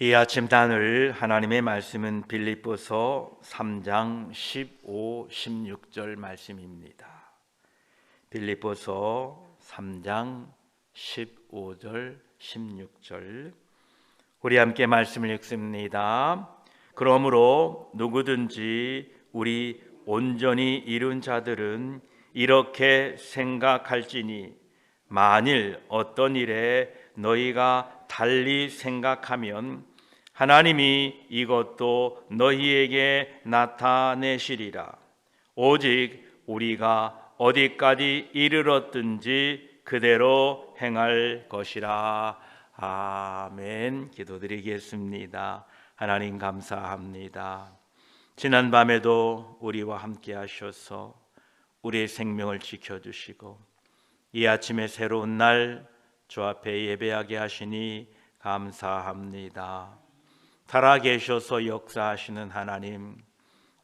이 아침 단을 하나님의 말씀은 빌립보서 3장 15, 16절 말씀입니다. 빌립보서 3장 15절, 16절 우리 함께 말씀을 읽습니다. 그러므로 누구든지 우리 온전히 이룬 자들은 이렇게 생각할지니 만일 어떤 일에 너희가 달리 생각하면 하나님이 이것도 너희에게 나타내시리라. 오직 우리가 어디까지 이르렀든지 그대로 행할 것이라. 아멘. 기도드리겠습니다. 하나님 감사합니다. 지난밤에도 우리와 함께 하셔서 우리의 생명을 지켜주시고 이 아침에 새로운 날 주 앞에 예배하게 하시니 감사합니다. 살아계셔서 역사하시는 하나님,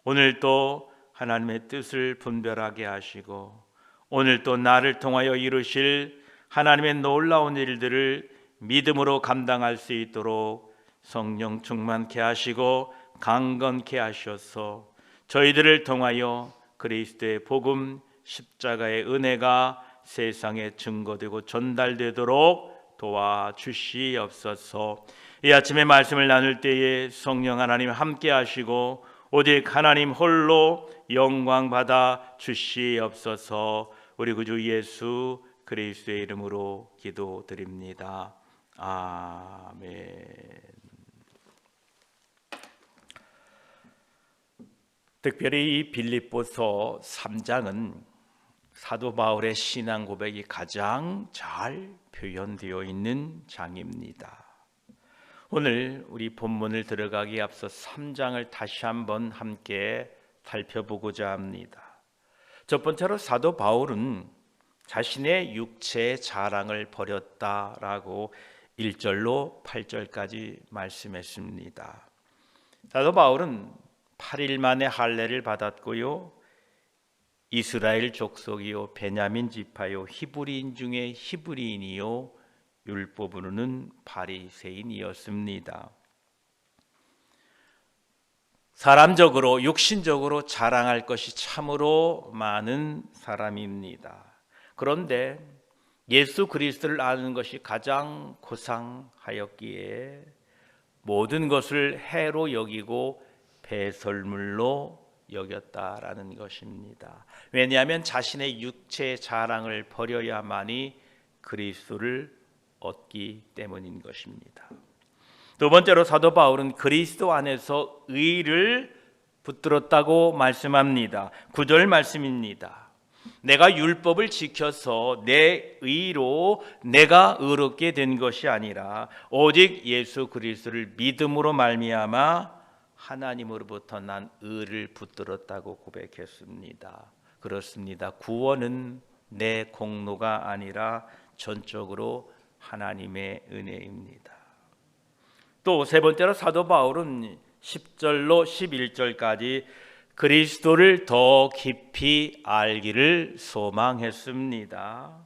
오늘도 하나님의 뜻을 분별하게 하시고 오늘도 나를 통하여 이루실 하나님의 놀라운 일들을 믿음으로 감당할 수 있도록 성령 충만케 하시고 강건케 하셔서 저희들을 통하여 그리스도의 복음 십자가의 은혜가 세상에 증거되고 전달되도록 도와주시옵소서. 이 아침에 말씀을 나눌 때에 성령 하나님 함께 하시고 오직 하나님 홀로 영광 받아 주시옵소서. 우리 구주 예수 그리스도의 이름으로 기도드립니다. 아멘. 특별히 이 빌립보서 3장은 사도 바울의 신앙 고백이 가장 잘 표현되어 있는 장입니다. 오늘 우리 본문을 들어가기에 앞서 3장을 다시 한번 함께 살펴보고자 합니다. 첫 번째로 사도 바울은 자신의 육체의 자랑을 버렸다라고 1절로 8절까지 말씀했습니다. 사도 바울은 8일 만에 할례를 받았고요, 이스라엘 족속이요 베냐민 지파요 히브리인 중에 히브리인이요 율법으로는 바리새인이었습니다. 사람적으로 육신적으로 자랑할 것이 참으로 많은 사람입니다. 그런데 예수 그리스도를 아는 것이 가장 고상하였기에 모든 것을 해로 여기고 배설물로 여겼다라는 것입니다. 왜냐하면 자신의 육체의 자랑을 버려야만이 그리스도를 얻기 때문인 것입니다. 두 번째로 사도 바울은 그리스도 안에서 의를 붙들었다고 말씀합니다. 9절 말씀입니다. 내가 율법을 지켜서 내 의로 내가 의롭게 된 것이 아니라 오직 예수 그리스도를 믿음으로 말미암아 하나님으로부터 난 의를 붙들었다고 고백했습니다. 그렇습니다. 구원은 내 공로가 아니라 전적으로 하나님의 은혜입니다. 또 세 번째로 사도 바울은 10절로 11절까지 그리스도를 더 깊이 알기를 소망했습니다.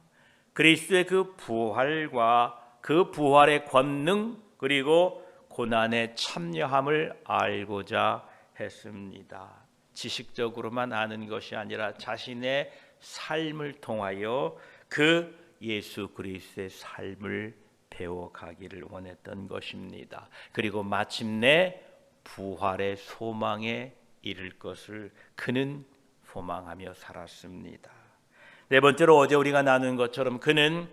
그리스도의 그 부활과 그 부활의 권능 그리고 고난에 참여함을 알고자 했습니다. 지식적으로만 아는 것이 아니라 자신의 삶을 통하여 그 예수 그리스도의 삶을 배워가기를 원했던 것입니다. 그리고 마침내 부활의 소망에 이를 것을 그는 소망하며 살았습니다. 네 번째로 어제 우리가 나눈 것처럼 그는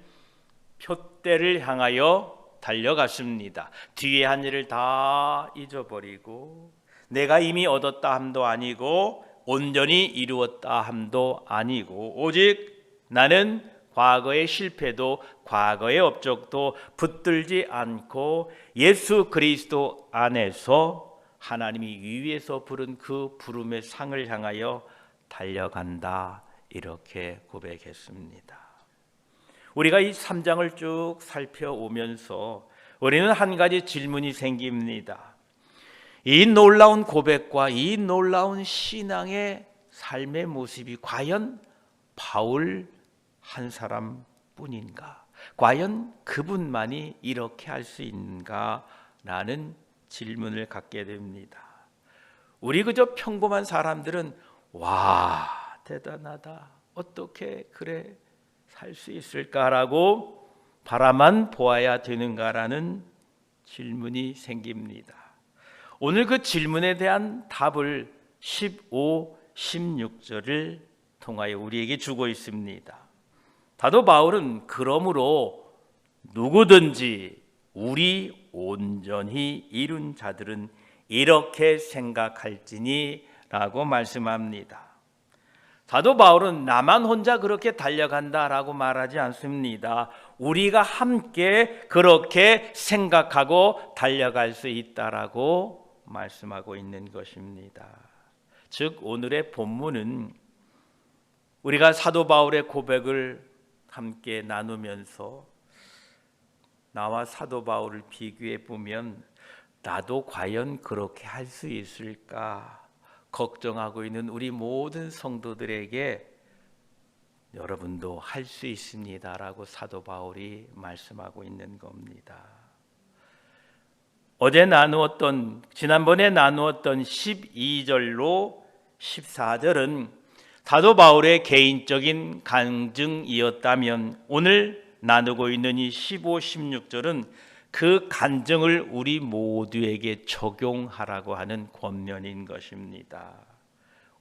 표대를 향하여 달려갔습니다. 뒤에 한 일을 다 잊어버리고 내가 이미 얻었다 함도 아니고 온전히 이루었다 함도 아니고 오직 나는 과거의 실패도 과거의 업적도 붙들지 않고 예수 그리스도 안에서 하나님이 위에서 부른 그 부름의 상을 향하여 달려간다 이렇게 고백했습니다. 우리가 이 3장을 쭉 살펴오면서 우리는 한 가지 질문이 생깁니다. 이 놀라운 고백과 이 놀라운 신앙의 삶의 모습이 과연 바울 한 사람뿐인가? 과연 그분만이 이렇게 할 수 있는가? 라는 질문을 갖게 됩니다. 우리 그저 평범한 사람들은 와, 대단하다, 어떻게 그래 살 수 있을까라고 바라만 보아야 되는가라는 질문이 생깁니다. 오늘 그 질문에 대한 답을 15, 16절을 통하여 우리에게 주고 있습니다. 사도 바울은 그러므로 누구든지 우리 온전히 이룬 자들은 이렇게 생각할지니 라고 말씀합니다. 사도 바울은 나만 혼자 그렇게 달려간다라고 말하지 않습니다. 우리가 함께 그렇게 생각하고 달려갈 수 있다라고 말씀하고 있는 것입니다. 즉 오늘의 본문은 우리가 사도 바울의 고백을 함께 나누면서 나와 사도 바울을 비교해 보면 나도 과연 그렇게 할 수 있을까 걱정하고 있는 우리 모든 성도들에게 여러분도 할 수 있습니다라고 사도 바울이 말씀하고 있는 겁니다. 지난번에 나누었던 12절로 14절은 사도 바울의 개인적인 간증이었다면 오늘 나누고 있는 이 15, 16절은 그 간증을 우리 모두에게 적용하라고 하는 권면인 것입니다.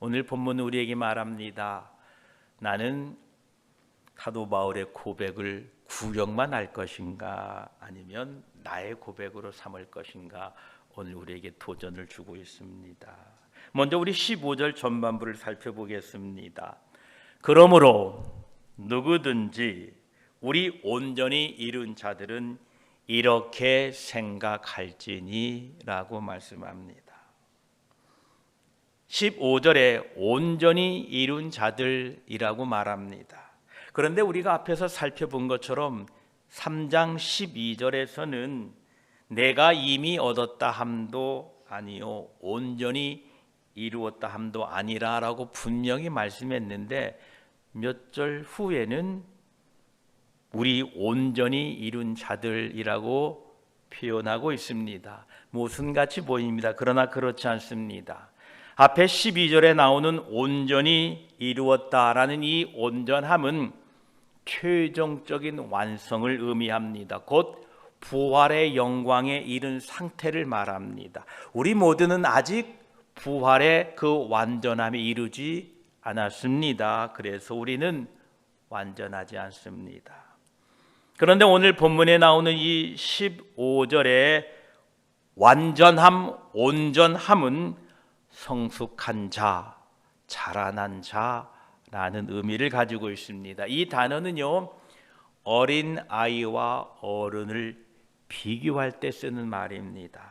오늘 본문은 우리에게 말합니다. 나는 사도 바울의 고백을 구경만 할 것인가 아니면 나의 고백으로 삼을 것인가 오늘 우리에게 도전을 주고 있습니다. 먼저 우리 15절 전반부를 살펴보겠습니다. 그러므로 누구든지 우리 온전히 이룬 자들은 이렇게 생각할지니 라고 말씀합니다. 15절에 온전히 이룬 자들이라고 말합니다. 그런데 우리가 앞에서 살펴본 것처럼 3장 12절에서는 내가 이미 얻었다 함도 아니요 온전히 이루었다 함도 아니라라고 분명히 말씀했는데 몇 절 후에는 우리 온전히 이룬 자들이라고 표현하고 있습니다. 모순같이 보입니다. 그러나 그렇지 않습니다. 앞에 12절에 나오는 온전히 이루었다라는 이 온전함은 최종적인 완성을 의미합니다. 곧 부활의 영광에 이른 상태를 말합니다. 우리 모두는 아직 부활의 그 완전함에 이르지 않았습니다. 그래서 우리는 완전하지 않습니다. 그런데 오늘 본문에 나오는 이 15절의 완전함, 온전함은 성숙한 자, 자라난 자라는 의미를 가지고 있습니다. 이 단어는요, 어린 아이와 어른을 비교할 때 쓰는 말입니다.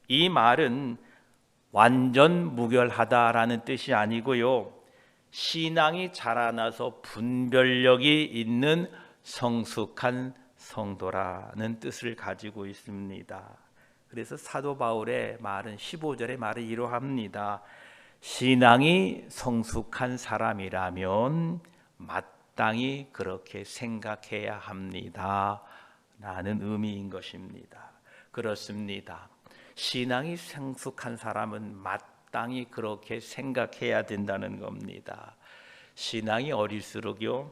이 말은 완전 무결하다라는 뜻이 아니고요, 신앙이 자라나서 분별력이 있는 성숙한 성도라는 뜻을 가지고 있습니다. 그래서 사도 바울의 말은 15절의 말을 이러합니다. 신앙이 성숙한 사람이라면 마땅히 그렇게 생각해야 합니다 라는 의미인 것입니다. 그렇습니다. 신앙이 성숙한 사람은 마땅히 그렇게 생각해야 된다는 겁니다. 신앙이 어릴수록요,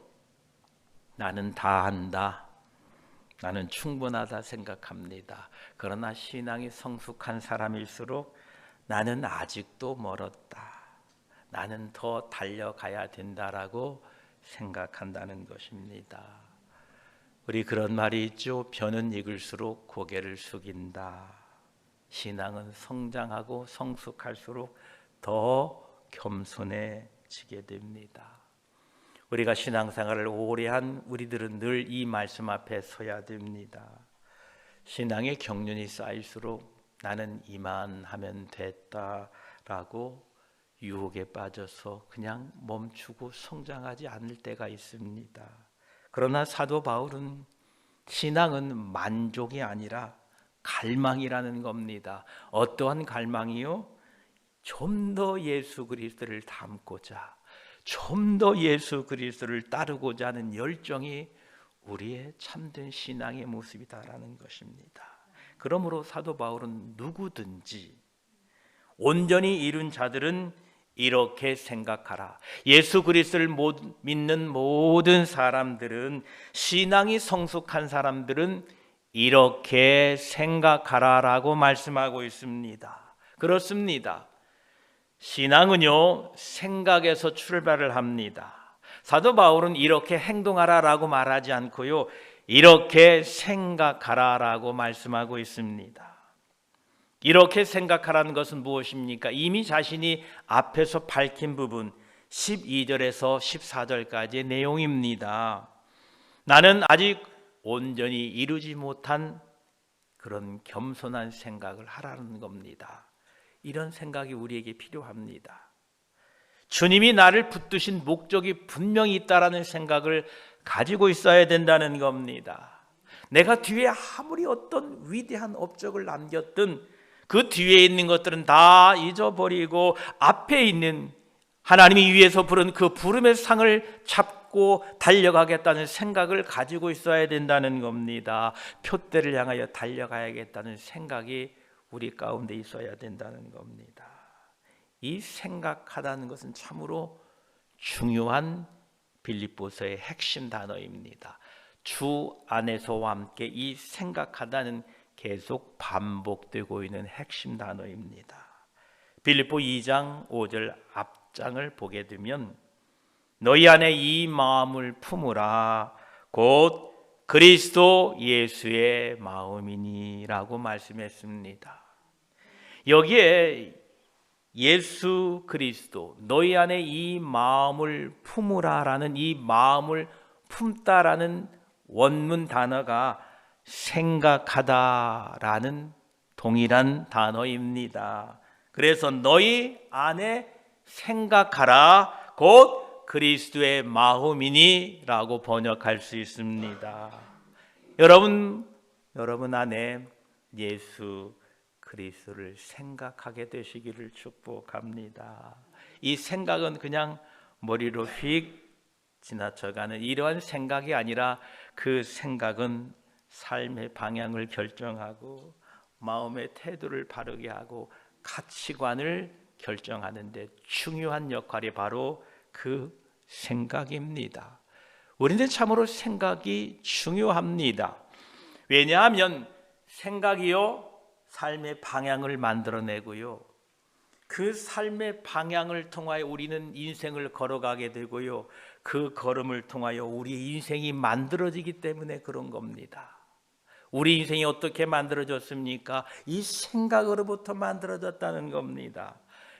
나는 다 한다, 나는 충분하다 생각합니다. 그러나 신앙이 성숙한 사람일수록 나는 아직도 멀었다, 나는 더 달려가야 된다라고 생각한다는 것입니다. 우리 그런 말이 있죠. 벼는 익을수록 고개를 숙인다. 신앙은 성장하고 성숙할수록 더 겸손해지게 됩니다. 우리가 신앙생활을 오래 한 우리들은 늘 이 말씀 앞에 서야 됩니다. 신앙의 경륜이 쌓일수록 나는 이만하면 됐다라고 유혹에 빠져서 그냥 멈추고 성장하지 않을 때가 있습니다. 그러나 사도 바울은 신앙은 만족이 아니라 갈망이라는 겁니다. 어떠한 갈망이요? 좀 더 예수 그리스도를 닮고자, 좀 더 예수 그리스도를 따르고자 하는 열정이 우리의 참된 신앙의 모습이다라는 것입니다. 그러므로 사도 바울은 누구든지 온전히 이룬 자들은 이렇게 생각하라. 예수 그리스도를 믿는 모든 사람들은, 신앙이 성숙한 사람들은 이렇게 생각하라라고 말씀하고 있습니다. 그렇습니다. 신앙은요, 생각에서 출발을 합니다. 사도 바울은 이렇게 행동하라라고 말하지 않고요, 이렇게 생각하라라고 말씀하고 있습니다. 이렇게 생각하라는 것은 무엇입니까? 이미 자신이 앞에서 밝힌 부분 12절에서 14절까지의 내용입니다. 나는 아직 온전히 이루지 못한 그런 겸손한 생각을 하라는 겁니다. 이런 생각이 우리에게 필요합니다. 주님이 나를 붙드신 목적이 분명히 있다라는 생각을 가지고 있어야 된다는 겁니다. 내가 뒤에 아무리 어떤 위대한 업적을 남겼든 그 뒤에 있는 것들은 다 잊어버리고 앞에 있는 하나님이 위에서 부른 그 부름의 상을 잡고 달려가겠다는 생각을 가지고 있어야 된다는 겁니다. 표대를 향하여 달려가야겠다는 생각이 우리 가운데 있어야 된다는 겁니다. 이 생각하다는 것은 참으로 중요한 빌립보서의 핵심 단어입니다. 주 안에서와 함께 이 생각하다는 계속 반복되고 있는 핵심 단어입니다. 빌립보 2장 5절 앞장을 보게 되면 너희 안에 이 마음을 품으라 곧 그리스도 예수의 마음이니 라고 말씀했습니다. 여기에 예수 그리스도 너희 안에 이 마음을 품으라 라는 이 마음을 품다라는 원문 단어가 생각하다라는 동일한 단어입니다. 그래서 너희 안에 생각하라 곧 그리스도의 마음이니 라고 번역할 수 있습니다. 여러분 안에 예수 그리스도를 생각하게 되시기를 축복합니다. 이 생각은 그냥 머리로 휙 지나쳐가는 이러한 생각이 아니라 그 생각은 삶의 방향을 결정하고 마음의 태도를 바르게 하고 가치관을 결정하는 데 중요한 역할이 바로 그 생각입니다. 우리는 참으로 생각이 중요합니다. 왜냐하면 생각이요 삶의 방향을 만들어내고요 그 삶의 방향을 통하여 우리는 인생을 걸어가게 되고요 그 걸음을 통하여 우리의 인생이 만들어지기 때문에 그런 겁니다. 우리 인생이 어떻게 만들어졌습니까? 이 생각으로부터 만들어졌다는 겁니다.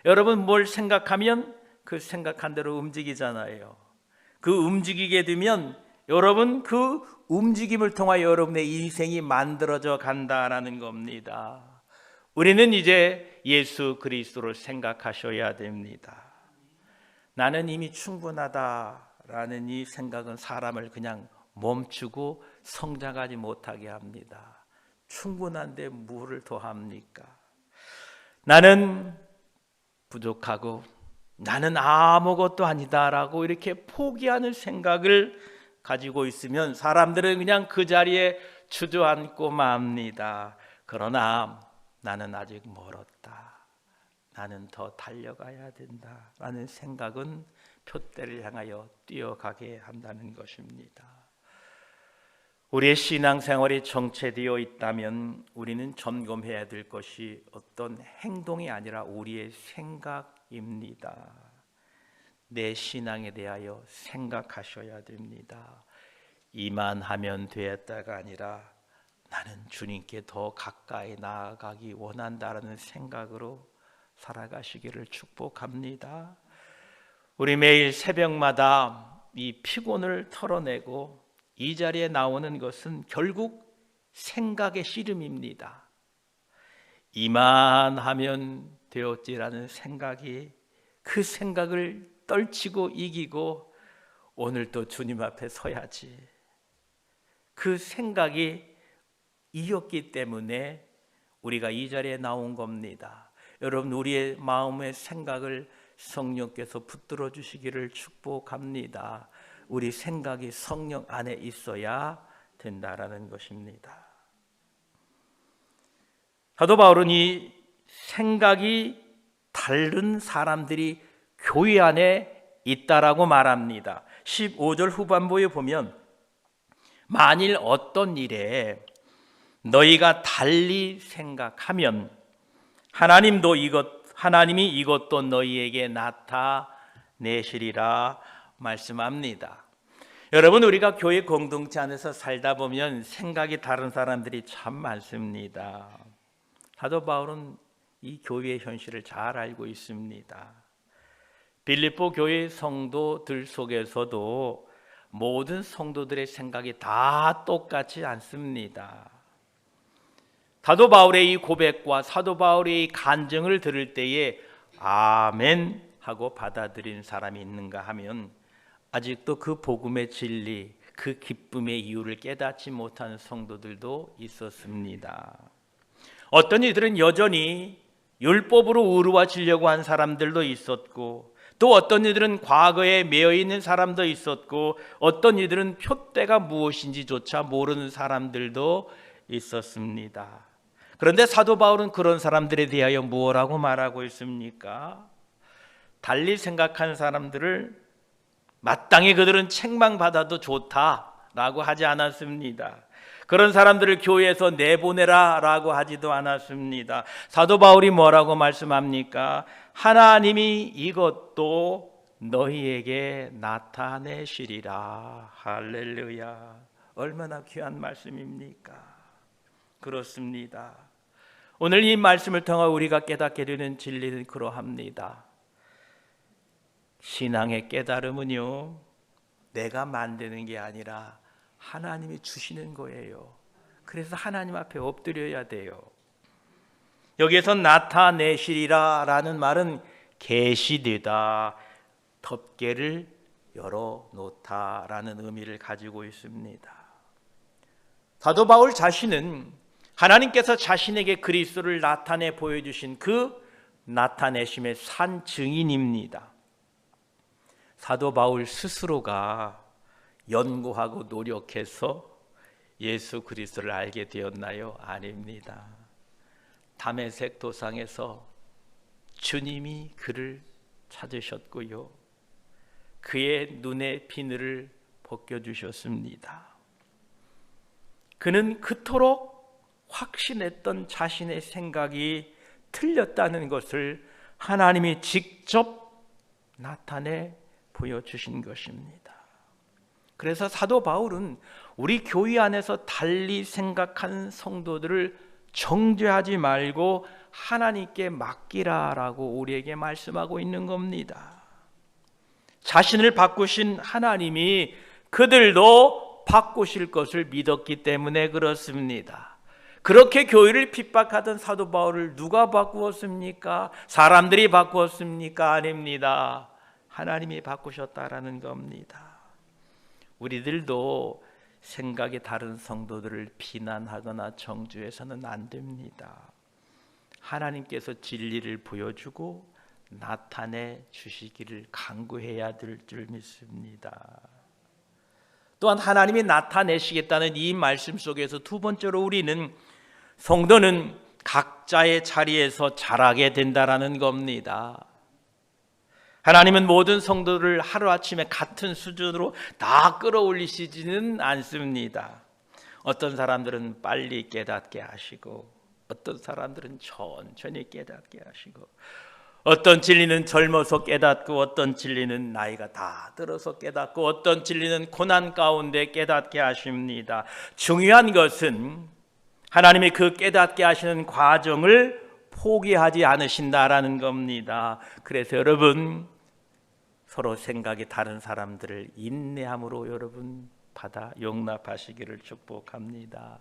여러분 뭘 생각하면 그 생각한 대로 움직이잖아요. 그 움직이게 되면 여러분 그 움직임을 통하여 여러분의 인생이 만들어져 간다라는 겁니다. 우리는 이제 예수 그리스도를 생각하셔야 됩니다. 나는 이미 충분하다라는 이 생각은 사람을 그냥 멈추고 성장하지 못하게 합니다. 충분한데 뭐를 더 합니까? 나는 부족하고 나는 아무것도 아니다라고 이렇게 포기하는 생각을 가지고 있으면 사람들은 그냥 그 자리에 주저앉고 맙니다. 그러나 나는 아직 멀었다. 나는 더 달려가야 된다라는 생각은 표대를 향하여 뛰어가게 한다는 것입니다. 우리의 신앙생활이 정체되어 있다면 우리는 점검해야 될 것이 어떤 행동이 아니라 우리의 생각입니다. 내 신앙에 대하여 생각하셔야 됩니다. 이만하면 되었다가 아니라 나는 주님께 더 가까이 나아가기 원한다라는 생각으로 살아가시기를 축복합니다. 우리 매일 새벽마다 이 피곤을 털어내고 이 자리에 나오는 것은 결국 생각의 씨름입니다. 이만하면 되었지라는 생각이 그 생각을 떨치고 이기고 오늘 또 주님 앞에 서야지. 그 생각이 이었기 때문에 우리가 이 자리에 나온 겁니다. 여러분 우리의 마음의 생각을 성령께서 붙들어 주시기를 축복합니다. 우리 생각이 성령 안에 있어야 된다라는 것입니다. 사도 바울은 이 생각이 다른 사람들이 교회 안에 있다라고 말합니다. 15절 후반부에 보면 만일 어떤 일에 너희가 달리 생각하면 하나님이 이것도 너희에게 나타내시리라 말씀합니다. 여러분, 우리가 교회 공동체 안에서 살다 보면 생각이 다른 사람들이 참 많습니다. 사도 바울은 이 교회의 현실을 잘 알고 있습니다. 빌립보 교회 성도들 속에서도 모든 성도들의 생각이 다 똑같지 않습니다. 사도 바울의 이 고백과 사도 바울의 이 간증을 들을 때에 아멘 하고 받아들인 사람이 있는가 하면 아직도 그 복음의 진리, 그 기쁨의 이유를 깨닫지 못하는 성도들도 있었습니다. 어떤 이들은 여전히 율법으로 의로워지려고 한 사람들도 있었고, 또 어떤 이들은 과거에 매여 있는 사람도 있었고, 어떤 이들은 표대가 무엇인지조차 모르는 사람들도 있었습니다. 그런데 사도 바울은 그런 사람들에 대하여 무엇라고 말하고 있습니까? 달리 생각하는 사람들을 마땅히 그들은 책망받아도 좋다라고 하지 않았습니다. 그런 사람들을 교회에서 내보내라 라고 하지도 않았습니다. 사도 바울이 뭐라고 말씀합니까? 하나님이 이것도 너희에게 나타내시리라. 할렐루야. 얼마나 귀한 말씀입니까? 그렇습니다. 오늘 이 말씀을 통해 우리가 깨닫게 되는 진리는 그러합니다. 신앙의 깨달음은요, 내가 만드는 게 아니라 하나님이 주시는 거예요. 그래서 하나님 앞에 엎드려야 돼요. 여기에서 나타내시리라 라는 말은 계시되다, 덮개를 열어놓다 라는 의미를 가지고 있습니다. 사도 바울 자신은 하나님께서 자신에게 그리스도를 나타내 보여주신 그 나타내심의 산 증인입니다. 사도 바울 스스로가 연구하고 노력해서 예수 그리스도를 알게 되었나요? 아닙니다. 다메섹 도상에서 주님이 그를 찾으셨고요, 그의 눈의 비늘을 벗겨주셨습니다. 그는 그토록 확신했던 자신의 생각이 틀렸다는 것을 하나님이 직접 나타내 보여주신 것입니다. 그래서 사도 바울은 우리 교회 안에서 달리 생각하는 성도들을 정죄하지 말고 하나님께 맡기라라고 우리에게 말씀하고 있는 겁니다. 자신을 바꾸신 하나님이 그들도 바꾸실 것을 믿었기 때문에 그렇습니다. 그렇게 교회를 핍박하던 사도 바울을 누가 바꾸었습니까? 사람들이 바꾸었습니까? 아닙니다. 하나님이 바꾸셨다라는 겁니다. 우리들도 생각이 다른 성도들을 비난하거나 정죄해서는 안 됩니다. 하나님께서 진리를 보여주고 나타내 주시기를 간구해야 될 줄 믿습니다. 또한 하나님이 나타내시겠다는 이 말씀 속에서 두 번째로 우리는 성도는 각자의 자리에서 자라게 된다라는 겁니다. 하나님은 모든 성도를 하루아침에 같은 수준으로 다 끌어올리시지는 않습니다. 어떤 사람들은 빨리 깨닫게 하시고, 어떤 사람들은 천천히 깨닫게 하시고, 어떤 진리는 젊어서 깨닫고, 어떤 진리는 나이가 다 들어서 깨닫고, 어떤 진리는 고난 가운데 깨닫게 하십니다. 중요한 것은 하나님이 그 깨닫게 하시는 과정을 포기하지 않으신다라는 겁니다. 그래서 여러분, 서로 생각이 다른 사람들을 인내함으로 여러분 받아 용납하시기를 축복합니다.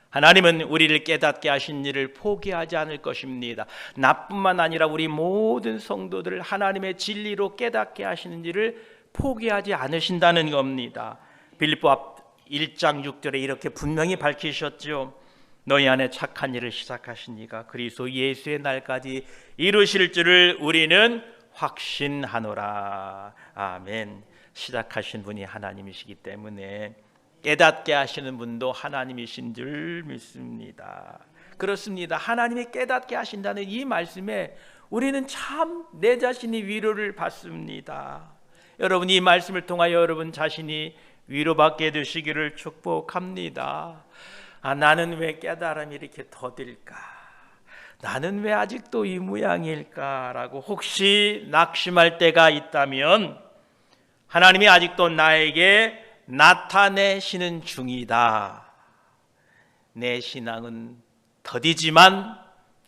하나님은 우리를 깨닫게 하신 일을 포기하지 않을 것입니다. 나뿐만 아니라 우리 모든 성도들을 하나님의 진리로 깨닫게 하시는 일을 포기하지 않으신다는 겁니다. 빌립보 1장 6절에 이렇게 분명히 밝히셨죠. 너희 안에 착한 일을 시작하신 이가 그리스도 예수의 날까지 이루실 줄을 우리는 확신하노라. 아멘. 시작하신 분이 하나님이시기 때문에 깨닫게 하시는 분도 하나님이신 줄 믿습니다. 그렇습니다. 하나님이 깨닫게 하신다는 이 말씀에 우리는 참 내 자신이 위로를 받습니다. 여러분, 이 말씀을 통하여 여러분 자신이 위로받게 되시기를 축복합니다. 나는 왜 깨달음이 이렇게 더딜까? 나는 왜 아직도 이 모양일까? 라고 혹시 낙심할 때가 있다면 하나님이 아직도 나에게 나타내시는 중이다. 내 신앙은 더디지만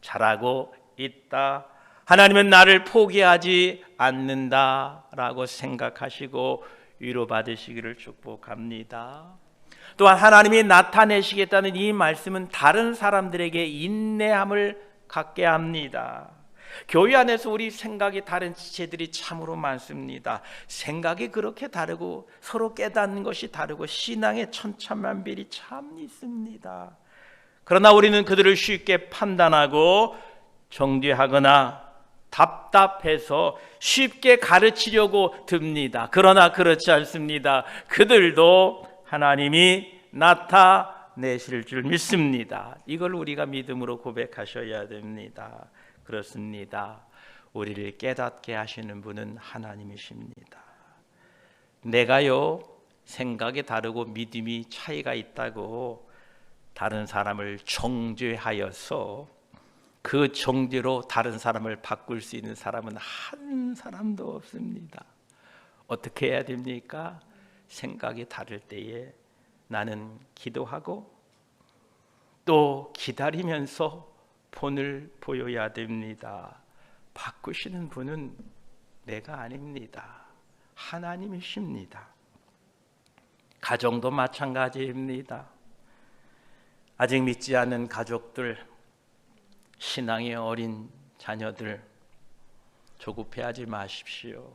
잘하고 있다. 하나님은 나를 포기하지 않는다라고 생각하시고 위로받으시기를 축복합니다. 또한 하나님이 나타내시겠다는 이 말씀은 다른 사람들에게 인내함을 갖게 합니다. 교회 안에서 우리 생각이 다른 지체들이 참으로 많습니다. 생각이 그렇게 다르고 서로 깨닫는 것이 다르고 신앙의 천차만별이 참 있습니다. 그러나 우리는 그들을 쉽게 판단하고 정죄하거나 답답해서 쉽게 가르치려고 듭니다. 그러나 그렇지 않습니다. 그들도 하나님이 나타내실 줄 믿습니다. 이걸 우리가 믿음으로 고백하셔야 됩니다. 그렇습니다. 우리를 깨닫게 하시는 분은 하나님이십니다. 내가요, 생각이 다르고 믿음이 차이가 있다고 다른 사람을 정죄하여서 그 정죄로 다른 사람을 바꿀 수 있는 사람은 한 사람도 없습니다. 어떻게 해야 됩니까? 생각이 다를 때에 나는 기도하고 또 기다리면서 본을 보여야 됩니다. 바꾸시는 분은 내가 아닙니다. 하나님이십니다. 가정도 마찬가지입니다. 아직 믿지 않는 가족들, 신앙의 어린 자녀들, 조급해하지 마십시오.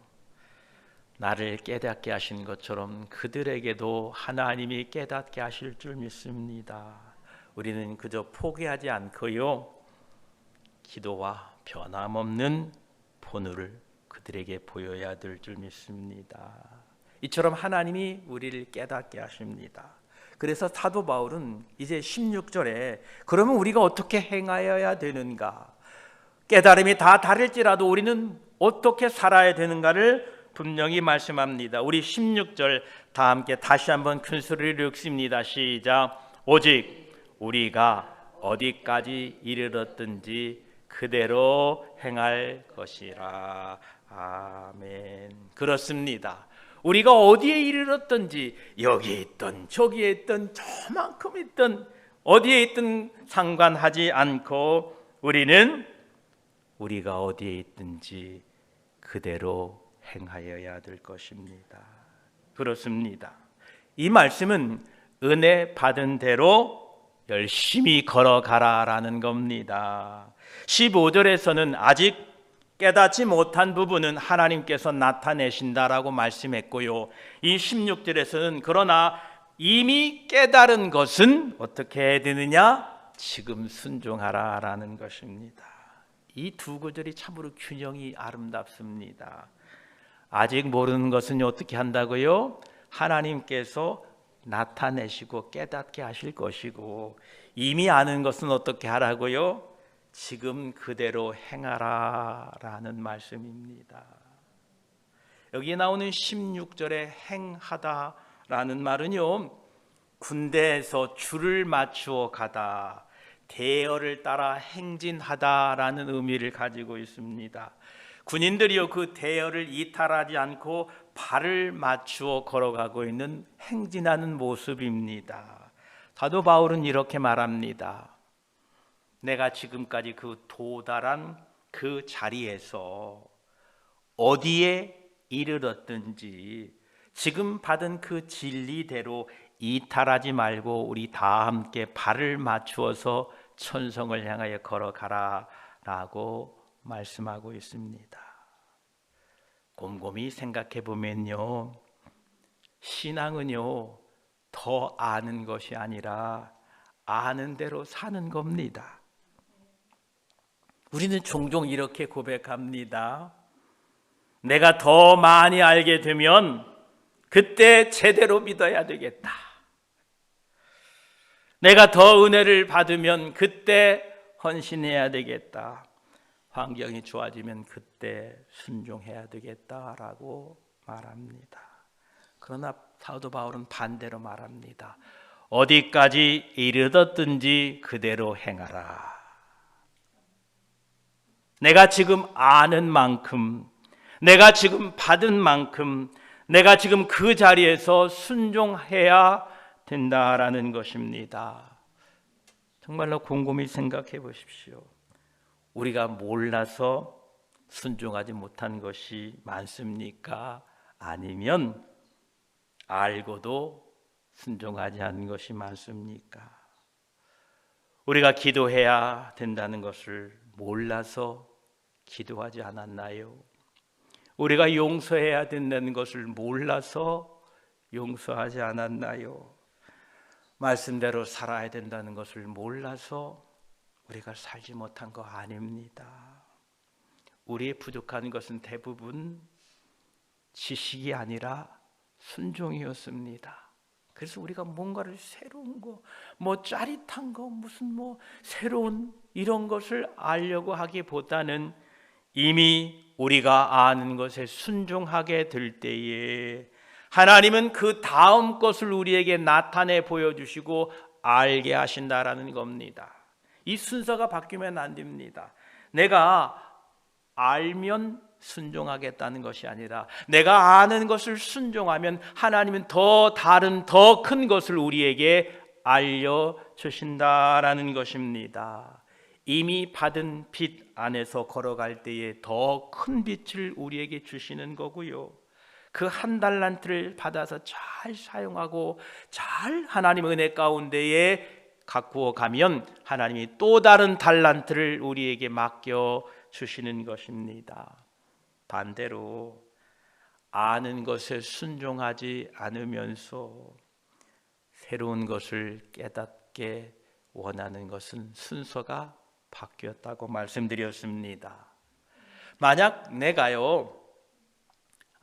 나를 깨닫게 하신 것처럼 그들에게도 하나님이 깨닫게 하실 줄 믿습니다. 우리는 그저 포기하지 않고요, 기도와 변함없는 본을 그들에게 보여야 될 줄 믿습니다. 이처럼 하나님이 우리를 깨닫게 하십니다. 그래서 사도 바울은 이제 16절에 그러면 우리가 어떻게 행하여야 되는가? 깨달음이 다 다를지라도 우리는 어떻게 살아야 되는가를 분명히 말씀합니다. 우리 16절 다 함께 다시 한번 큰 소리로 읽습니다. 시작. 오직 우리가 어디까지 이르렀든지 그대로 행할 것이라. 아멘. 그렇습니다. 우리가 어디에 이르렀든지 여기 있든 저기에 있든 저만큼 있든 어디에 있든 상관하지 않고 우리는 우리가 어디에 있든지 그대로 행하여야 될 것입니다. 그렇습니다. 이 말씀은 은혜 받은 대로 열심히 걸어가라라는 겁니다. 15절에서는 아직 깨닫지 못한 부분은 하나님께서 나타내신다라고 말씀했고요, 이 16절에서는 그러나 이미 깨달은 것은 어떻게 해야 되느냐? 지금 순종하라라는 것입니다. 이 두 구절이 참으로 균형이 아름답습니다. 아직 모르는 것은 어떻게 한다고요? 하나님께서 나타내시고 깨닫게 하실 것이고, 이미 아는 것은 어떻게 하라고요? 지금 그대로 행하라라는 말씀입니다. 여기 나오는 16절에 행하다라는 말은요, 군대에서 줄을 맞추어 가다, 대열을 따라 행진하다라는 의미를 가지고 있습니다. 군인들이요, 그 대열을 이탈하지 않고 발을 맞추어 걸어가고 있는 행진하는 모습입니다. 사도 바울은 이렇게 말합니다. 내가 지금까지 그 도달한 그 자리에서 어디에 이르렀든지 지금 받은 그 진리대로 이탈하지 말고 우리 다 함께 발을 맞추어서 천성을 향하여 걸어가라 라고 말씀하고 있습니다. 곰곰이 생각해 보면요, 신앙은요 더 아는 것이 아니라 아는 대로 사는 겁니다. 우리는 종종 이렇게 고백합니다. 내가 더 많이 알게 되면 그때 제대로 믿어야 되겠다. 내가 더 은혜를 받으면 그때 헌신해야 되겠다. 환경이 좋아지면 그때 순종해야 되겠다라고 말합니다. 그러나 사도 바울은 반대로 말합니다. 어디까지 이르렀든지 그대로 행하라. 내가 지금 아는 만큼, 내가 지금 받은 만큼, 내가 지금 그 자리에서 순종해야 된다라는 것입니다. 정말로 곰곰이 생각해 보십시오. 우리가 몰라서 순종하지 못한 것이 많습니까? 아니면 알고도 순종하지 않은 것이 많습니까? 우리가 기도해야 된다는 것을 몰라서 기도하지 않았나요? 우리가 용서해야 된다는 것을 몰라서 용서하지 않았나요? 말씀대로 살아야 된다는 것을 몰라서 우리가 살지 못한 거 아닙니다. 우리의 부족한 것은 대부분 지식이 아니라 순종이었습니다. 그래서 우리가 뭔가를 새로운 거, 짜릿한 거, 무슨 새로운 이런 것을 알려고 하기보다는 이미 우리가 아는 것에 순종하게 될 때에 하나님은 그 다음 것을 우리에게 나타내 보여주시고 알게 하신다라는 겁니다. 이 순서가 바뀌면 안 됩니다. 내가 알면 순종하겠다는 것이 아니라 내가 아는 것을 순종하면 하나님은 더 다른 더 큰 것을 우리에게 알려주신다라는 것입니다. 이미 받은 빛 안에서 걸어갈 때에 더 큰 빛을 우리에게 주시는 거고요. 그 한 달란트를 받아서 잘 사용하고 잘 하나님 은혜 가운데에 가꾸어 가면 하나님이 또 다른 달란트를 우리에게 맡겨 주시는 것입니다. 반대로 아는 것에 순종하지 않으면서 새로운 것을 깨닫게 원하는 것은 순서가 바뀌었다고 말씀드렸습니다. 만약 내가요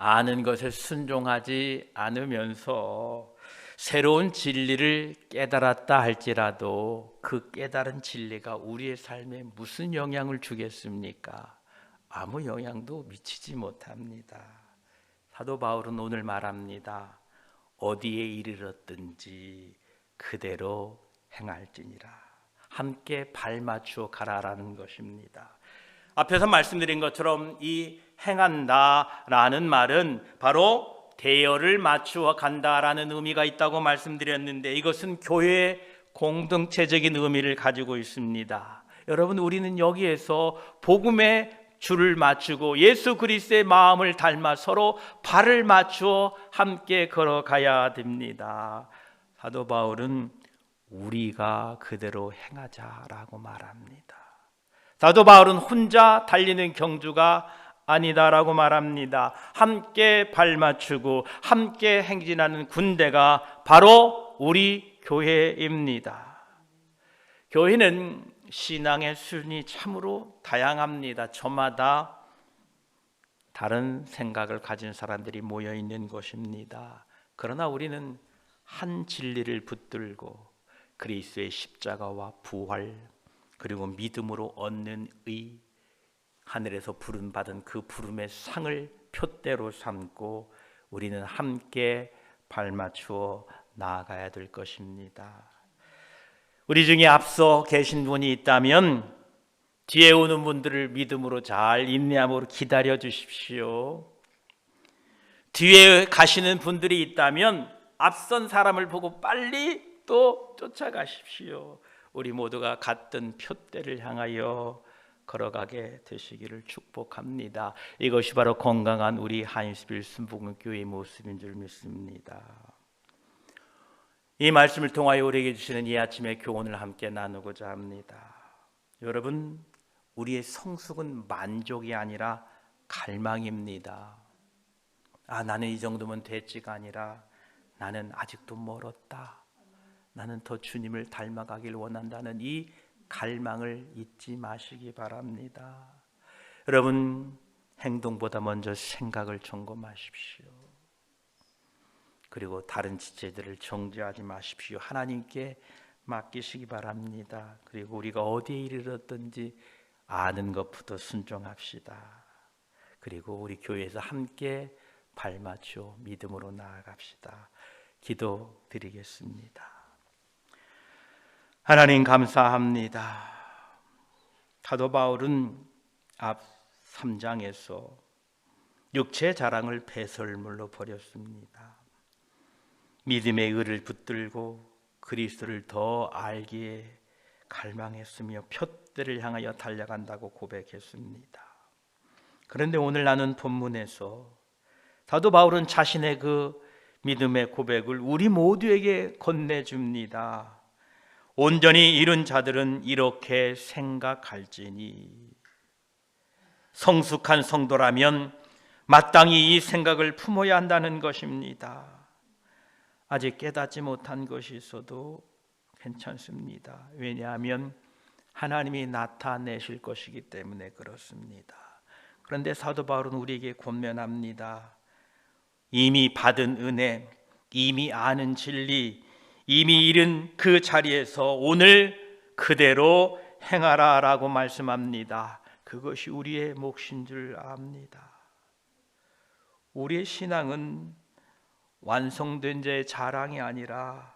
아는 것에 순종하지 않으면서 새로운 진리를 깨달았다 할지라도 그 깨달은 진리가 우리의 삶에 무슨 영향을 주겠습니까? 아무 영향도 미치지 못합니다. 사도 바울은 오늘 말합니다. 어디에 이르렀든지 그대로 행할지니라. 함께 발맞추어 가라라는 것입니다. 앞에서 말씀드린 것처럼 이 행한다라는 말은 바로 대열을 맞추어 간다라는 의미가 있다고 말씀드렸는데 이것은 교회의 공동체적인 의미를 가지고 있습니다. 여러분, 우리는 여기에서 복음의 줄을 맞추고 예수 그리스도의 마음을 닮아 서로 발을 맞추어 함께 걸어가야 됩니다. 사도 바울은 우리가 그대로 행하자라고 말합니다. 사도 바울은 혼자 달리는 경주가 아니다라고 말합니다. 함께 발맞추고 함께 행진하는 군대가 바로 우리 교회입니다. 교회는 신앙의 수준이 참으로 다양합니다. 저마다 다른 생각을 가진 사람들이 모여 있는 곳입니다. 그러나 우리는 한 진리를 붙들고 그리스도의 십자가와 부활 그리고 믿음으로 얻는 의, 하늘에서 부름받은 그 부름의 상을 표대로 삼고 우리는 함께 발맞추어 나아가야 될 것입니다. 우리 중에 앞서 계신 분이 있다면 뒤에 오는 분들을 믿음으로 잘 인내함으로 기다려 주십시오. 뒤에 가시는 분들이 있다면 앞선 사람을 보고 빨리 또 쫓아가십시오. 우리 모두가 같은 표대를 향하여 걸어가게 되시기를 축복합니다. 이것이 바로 건강한 우리 한인스빌 순복음교회의 모습인 줄 믿습니다. 이 말씀을 통하여 우리에게 주시는 이 아침의 교훈을 함께 나누고자 합니다. 여러분, 우리의 성숙은 만족이 아니라 갈망입니다. 나는 이 정도면 됐지가 아니라 나는 아직도 멀었다. 나는 더 주님을 닮아가길 원한다는 이 갈망을 잊지 마시기 바랍니다. 여러분, 행동보다 먼저 생각을 점검하십시오. 그리고 다른 지체들을 정죄하지 마십시오. 하나님께 맡기시기 바랍니다. 그리고 우리가 어디에 이르렀든지 아는 것부터 순종합시다. 그리고 우리 교회에서 함께 발맞춰 믿음으로 나아갑시다. 기도드리겠습니다. 하나님 감사합니다. 사도 바울은 앞 3장에서 육체 자랑을 배설물로 버렸습니다. 믿음의 의를 붙들고 그리스도를 더 알기에 갈망했으며 표대를 향하여 달려간다고 고백했습니다. 그런데 오늘 나눈 본문에서 사도 바울은 자신의 그 믿음의 고백을 우리 모두에게 건네줍니다. 온전히 이룬 자들은 이렇게 생각할지니, 성숙한 성도라면 마땅히 이 생각을 품어야 한다는 것입니다. 아직 깨닫지 못한 것이 있어도 괜찮습니다. 왜냐하면 하나님이 나타내실 것이기 때문에 그렇습니다. 그런데 사도 바울은 우리에게 권면합니다. 이미 받은 은혜, 이미 아는 진리, 이미 이른 그 자리에서 오늘 그대로 행하라라고 말씀합니다. 그것이 우리의 몫인 줄 압니다. 우리의 신앙은 완성된 자의 자랑이 아니라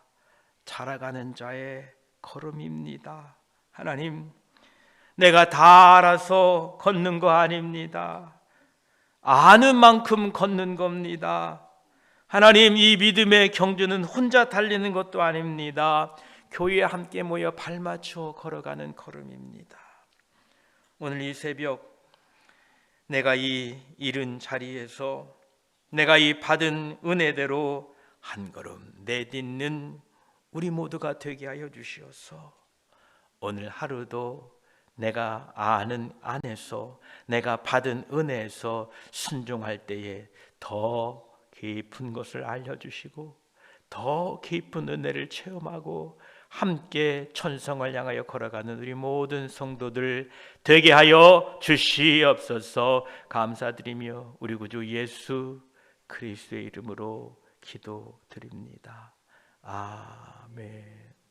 자라가는 자의 걸음입니다. 하나님, 내가 다 알아서 걷는 거 아닙니다. 아는 만큼 걷는 겁니다. 하나님, 이 믿음의 경주는 혼자 달리는 것도 아닙니다. 교회에 함께 모여 발맞춰 걸어가는 걸음입니다. 오늘 이 새벽 내가 이 이른 자리에서 내가 이 받은 은혜대로 한 걸음 내딛는 우리 모두가 되게 하여 주시옵소서. 오늘 하루도 내가 아는 안에서 내가 받은 은혜에서 순종할 때에 더 깊은 것을 알려주시고 더 깊은 은혜를 체험하고 함께 천성을 향하여 걸어가는 우리 모든 성도들 되게 하여 주시옵소서. 감사드리며 우리 구주 예수 그리스도의 이름으로 기도드립니다. 아멘.